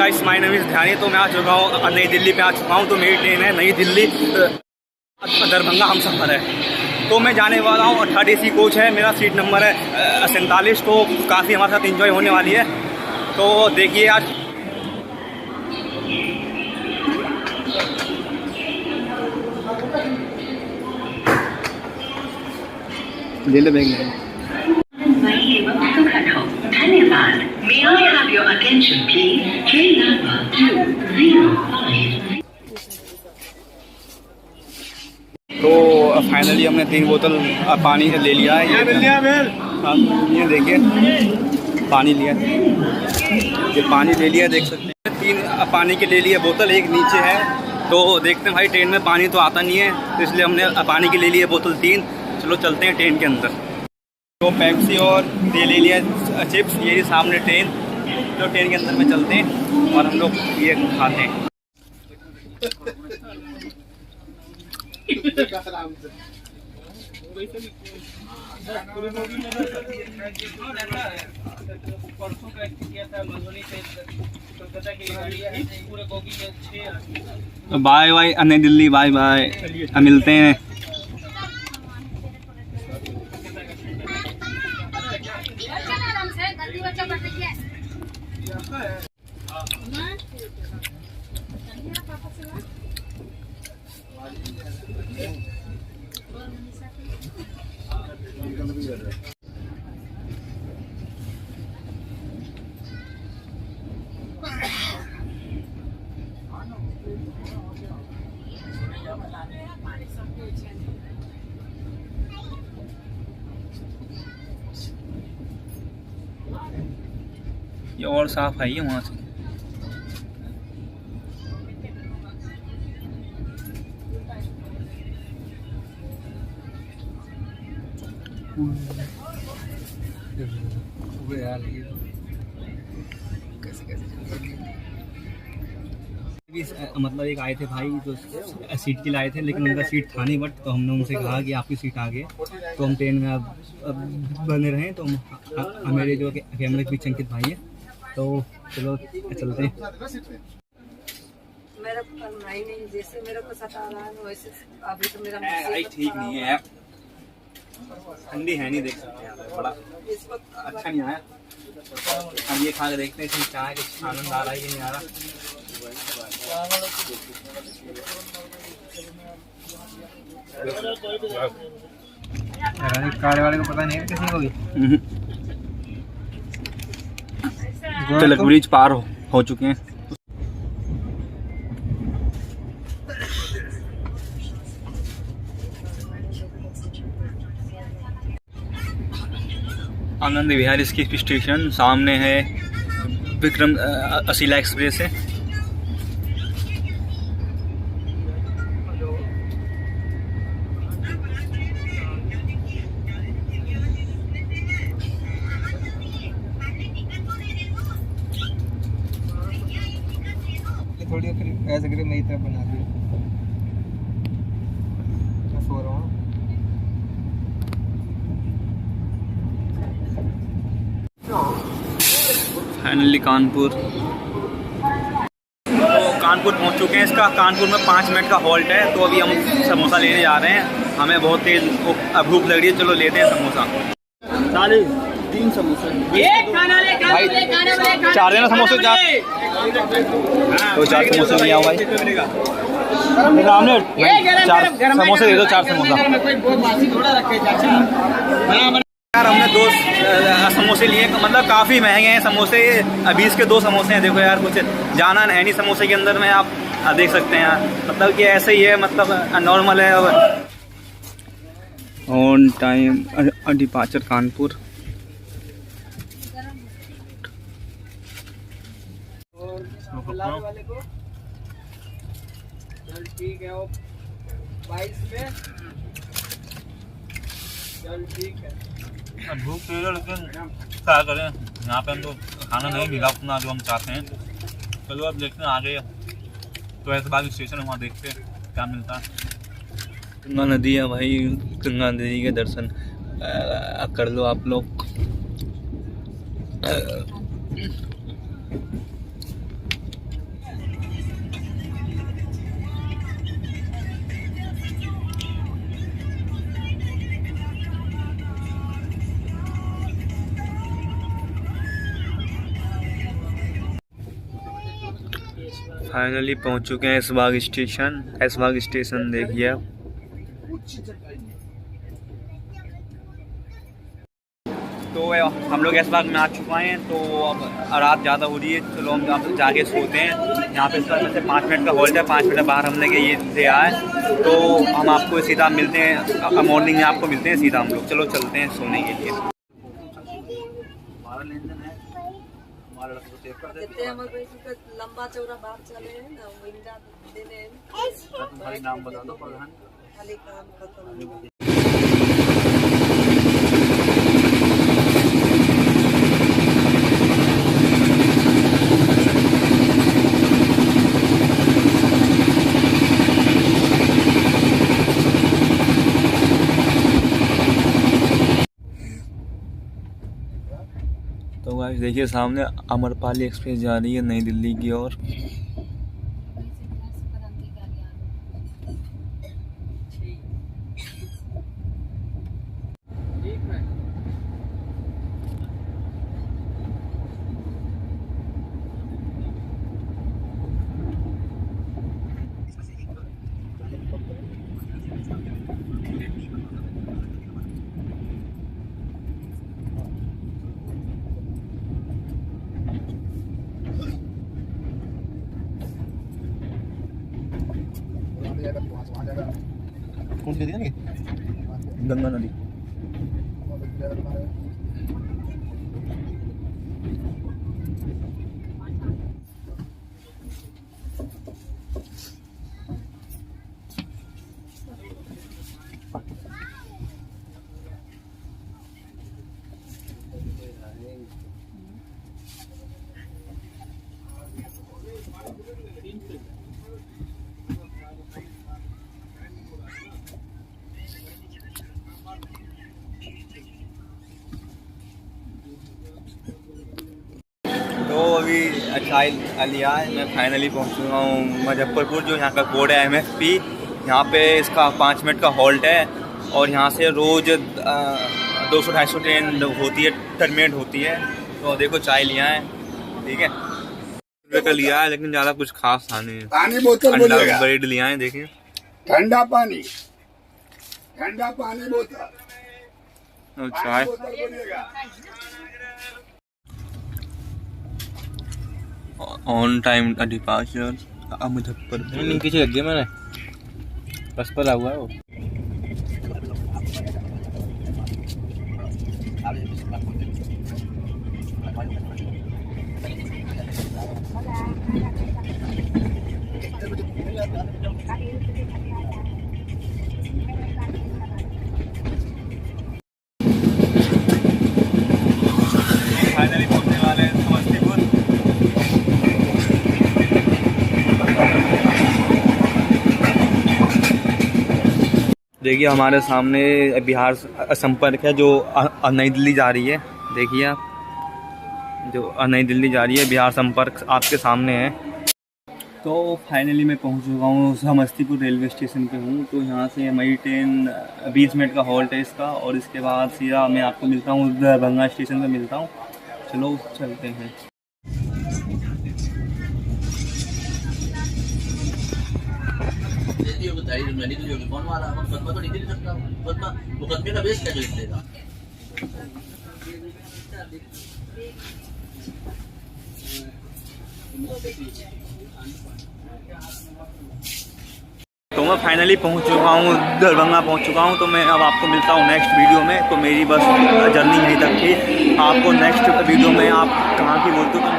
Guys, my name is ध्यानी। तो मैं आ चुका हूँ नई दिल्ली पे आ चुका हूँ। तो मेरी ट्रेन है नई दिल्ली दरभंगा हमसफ़र है। तो मैं जाने वाला हूँ। 3rd AC कोच है, मेरा सीट नंबर है 47। तो काफ़ी हमारे साथ एंजॉय होने वाली है। तो देखिए आज ले ले बैग धन्यवाद। May I have your attention please? Train number 205. तो फाइनली हमने 3 बोतल पानी ले लिया है। ये देखिए पानी लिया, ये पानी ले लिया, देख सकते हैं। 3 पानी के ले लिए बोतल, एक नीचे है। तो देखते हैं भाई, ट्रेन में पानी तो आता नहीं है, तो इसलिए हमने पानी के ले लिए बोतल 3। चलो चलते हैं ट्रेन के अंदर। तो पेप्सी और ये ले लिया चिप्स, ये सामने ट्रेन। तो ट्रेन के अंदर में चलते हैं और हम लोग ये खाते हैं। बाय बाय नई दिल्ली, बाय बाय, मिलते हैं। ये और साफ आई है वहाँ से। मतलब एक आए थे भाई, तो सीट के लिए आए थे, लेकिन उनका सीट था नहीं। बट तो हमने उनसे कहा कि आपकी सीट आ गई, तो हम ट्रेन में अब बने रहें। तो हमारे जो कैमरे के पीछे अंकित भाई है, तो चलो चलते हैं। मेरा करना ही नहीं, जैसे मेरे को सता रहा है वैसे अभी तो मेरा ठीक नहीं है यार, ठंडी है नहीं, देख सकते हैं बड़ा अच्छा नहीं आया। हम ये खा के देखते हैं क्या है, कुछ आनंद आ रहा है कि नहीं आ रहा। काले वाले को पता नहीं है किसी को भी। तिलक ब्रिज पार हो चुके हैं। आनंद विहार इसकी स्टेशन सामने है। विक्रम असीला एक्सप्रेस है। थोड़ी ऐसे करके मेरी तरफ बना दी। मैं सो रहा हूँ। फाइनली कानपुर, तो कानपुर पहुंच चुके हैं। इसका कानपुर में 5 मिनट का हॉल्ट है। तो अभी हम समोसा लेने जा रहे हैं। हमें बहुत तेज भूख लग रही है, चलो लेते हैं समोसा। 3 समोसे भाई, 4 देना समोसे, 4 तो 4 समोसे ले आओ भाई। आमलेट 4 समोसे दे दो, 4 समोसा। यार हमने 2 समोसे लिए, मतलब काफ़ी महंगे हैं समोसे। 20 के 2 समोसे हैं। देखो यार, कुछ जाना है नहीं समोसे के अंदर में, आप देख सकते हैं यार। मतलब कि ऐसे ही है, मतलब नॉर्मल है। On time departure Kanpur. लाल वाले को चल ठीक है, वो 22 में चल ठीक है। भूख तो है, लेकिन क्या करें, यहाँ पे हम तो खाना नहीं मिला उतना जो हम चाहते हैं। चलो अब देखते हैं आगे। तो ऐसे बाद स्टेशन है, वहाँ देखते हैं क्या मिलता है। गंगा नदी है भाई, गंगा नदी के दर्शन कर लो आप लोग। फाइनली पहुंच चुके हैं ऐशबाग स्टेशन। ऐशबाग स्टेशन देखिए आप। तो हम लोग ऐशबाग में आ चुके हैं। तो अब रात ज़्यादा हो रही है, चलो हम यहाँ जाके सोते हैं। यहाँ पे इसका से 5 मिनट का हॉल्ट है, 5 मिनट बाहर हमने के ये से आए। तो हम आपको सीधा मिलते हैं, मॉर्निंग में आपको मिलते हैं सीधा हम लोग। चलो चलते हैं सोने के लिए। जितने हमारे पैसे का लंबा चौड़ा बात चले हैं ना, विंडा देने हैं। नाम बता दो प्रधान। खाली काम खत्म। तो गाइस देखिए सामने अमरपाली एक्सप्रेस जा रही है नई दिल्ली की ओर। कौन सी नदी? गंगा नदी। तो अभी चाय लिया है, मैं फाइनली पहुंच चुका हूँ मुजफ्फरपुर। जो यहाँ का कोड है MFP। यहाँ पे इसका 5 मिनट का हॉल्ट है और यहाँ से रोज़ 200-250 ट्रेन होती है, टर्मिनेट होती है। तो देखो चाय लिया है, ठीक है, रुपये का लिया है, लेकिन ज़्यादा कुछ खास था नहीं। पानी बोतल अंडा बोलेगा, ब्रेड लिया है, देखिए ठंडा पानी बोतल, और चाय। बोतल बोलेगा। On time departure Muzaffarpur. Link लग गया मैंने बस पर हुआ है वो। फाइनली पहुंचने वाले हैं समस्तीपुर। देखिए हमारे सामने बिहार संपर्क है जो नई दिल्ली जा रही है। देखिए आप, जो नई दिल्ली जा रही है बिहार संपर्क आपके सामने है। तो फाइनली मैं पहुंच चुका हूँ, समस्तीपुर रेलवे स्टेशन पे हूँ। तो यहाँ से मई ट्रेन 20 मिनट का हॉल्ट है इसका, और इसके बाद सीधा मैं आपको मिलता हूँ दरभंगा स्टेशन पे मिलता हूँ। चलो चलते हैं। मुकदमे का बेस क्या लिखेगा? तो मैं फाइनली पहुंच चुका हूँ, दरभंगा पहुंच चुका हूँ। तो मैं अब आपको मिलता हूँ नेक्स्ट वीडियो में। तो मेरी बस जर्नी यहीं तक थी। आपको नेक्स्ट वीडियो में आप कहाँ की बोलते हो तो